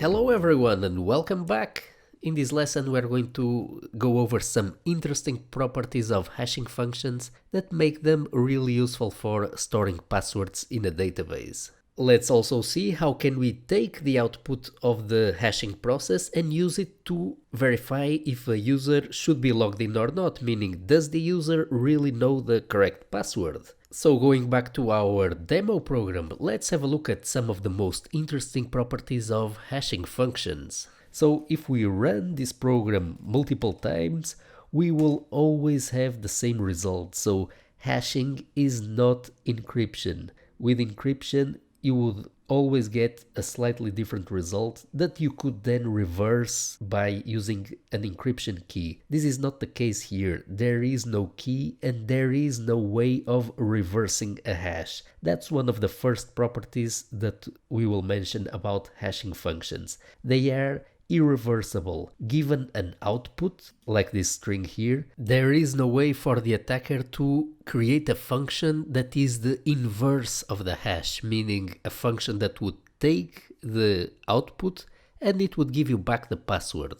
Hello everyone and welcome back. In this lesson we're going to go over some interesting properties of hashing functions that make them really useful for storing passwords in a database. Let's also see how can we take the output of the hashing process and use it to verify if a user should be logged in or not, meaning does the user really know the correct password? So going back to our demo program, let's have a look at some of the most interesting properties of hashing functions. So if we run this program multiple times, we will always have the same result. So hashing is not encryption. With encryption, you would always get a slightly different result that you could then reverse by using an encryption key. This is not the case here. There is no key and there is no way of reversing a hash. That's one of the first properties that we will mention about hashing functions. They are irreversible. Given an output, like this string here, there is no way for the attacker to create a function that is the inverse of the hash, meaning a function that would take the output and it would give you back the password.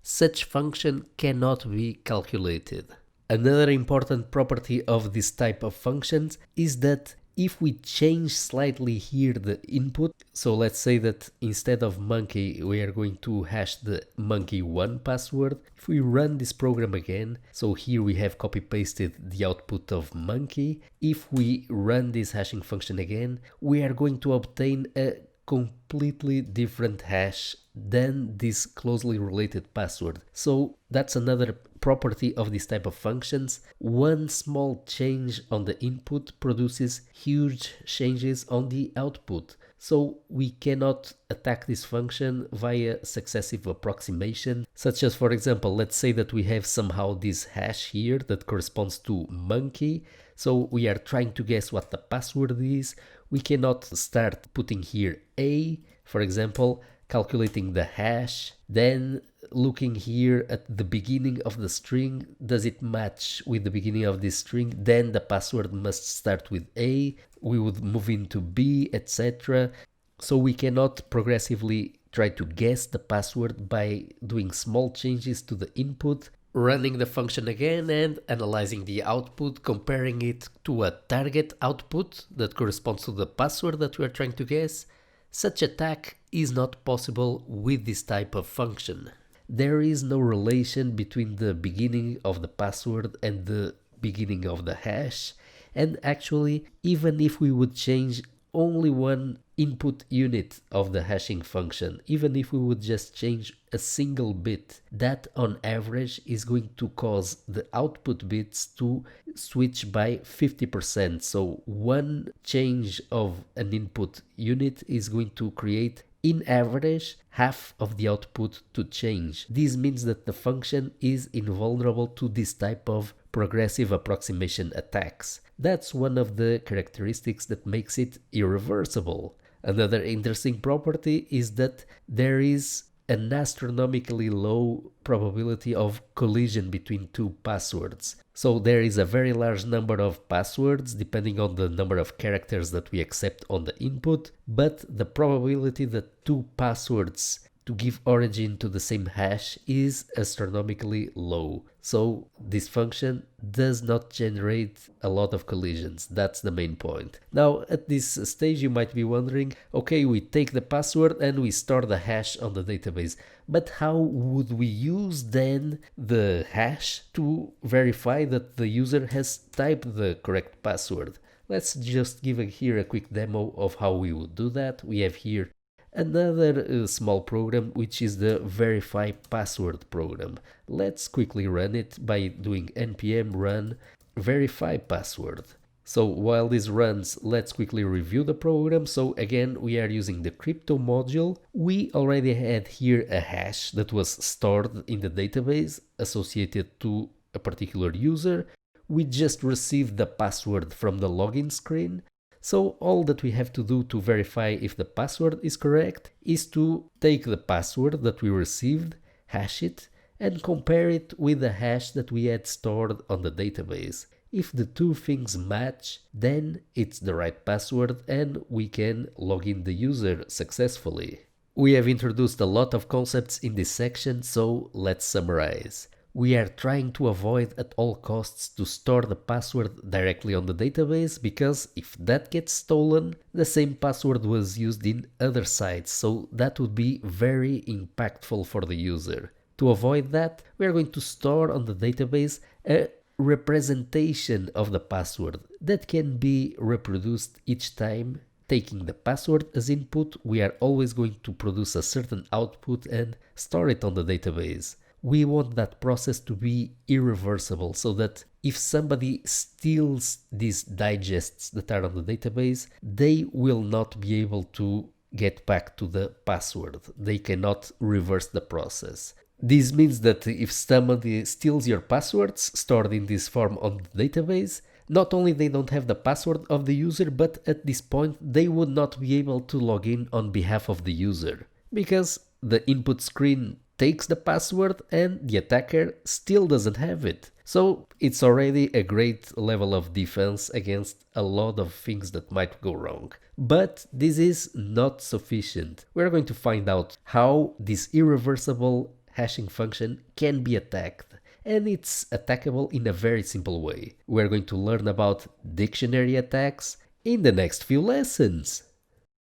Such function cannot be calculated. Another important property of this type of functions is that if we change slightly here the input, so let's say that instead of monkey we are going to hash the monkey1 password. If we run this program again, so here we have copy pasted the output of monkey. If we run this hashing function again, we are going to obtain a completely different hash than this closely related password. So that's another property of this type of functions. One small change on the input produces huge changes on the output. So we cannot attack this function via successive approximation, such as, for example, let's say that we have somehow this hash here that corresponds to monkey. So we are trying to guess what the password is. We cannot start putting here A, for example, calculating the hash, then looking here at the beginning of the string, does it match with the beginning of this string? Then the password must start with A, we would move into B, etc. So we cannot progressively try to guess the password by doing small changes to the input, running the function again and analyzing the output, comparing it to a target output that corresponds to the password that we are trying to guess. Such attack is not possible with this type of function. There is no relation between the beginning of the password and the beginning of the hash, and actually even if we would change only one input unit of the hashing function, even if we would just change a single bit, that on average is going to cause the output bits to switch by 50%. So one change of an input unit is going to create, in average, half of the output to change. This means that the function is invulnerable to this type of progressive approximation attacks. That's one of the characteristics that makes it irreversible. Another interesting property is that there is an astronomically low probability of collision between two passwords. So there is a very large number of passwords depending on the number of characters that we accept on the input, but the probability that two passwords to give origin to the same hash is astronomically low. So this function does not generate a lot of collisions. That's the main point. Now at this stage you might be wondering, okay, we take the password and we store the hash on the database, but how would we use then the hash to verify that the user has typed the correct password? Let's just give here a quick demo of how we would do that. We have here another small program, which is the verify password program. Let's quickly run it by doing npm run verify password. So while this runs, let's quickly review the program. So again, we are using the crypto module. We already had here a hash that was stored in the database associated to a particular user. We just received the password from the login screen. So all that we have to do to verify if the password is correct is to take the password that we received, hash it, and compare it with the hash that we had stored on the database. If the two things match, then it's the right password and we can log in the user successfully. We have introduced a lot of concepts in this section, so let's summarize. We are trying to avoid at all costs to store the password directly on the database, because if that gets stolen, the same password was used in other sites, so that would be very impactful for the user. To avoid that, we are going to store on the database a representation of the password that can be reproduced each time. Taking the password as input, we are always going to produce a certain output and store it on the database. We want that process to be irreversible, so that if somebody steals these digests that are on the database, they will not be able to get back to the password. They cannot reverse the process. This means that if somebody steals your passwords stored in this form on the database, not only they don't have the password of the user, but at this point they would not be able to log in on behalf of the user, because the input screen takes the password and the attacker still doesn't have it. So it's already a great level of defense against a lot of things that might go wrong. But this is not sufficient. We're going to find out how this irreversible hashing function can be attacked. And it's attackable in a very simple way. We're going to learn about dictionary attacks in the next few lessons.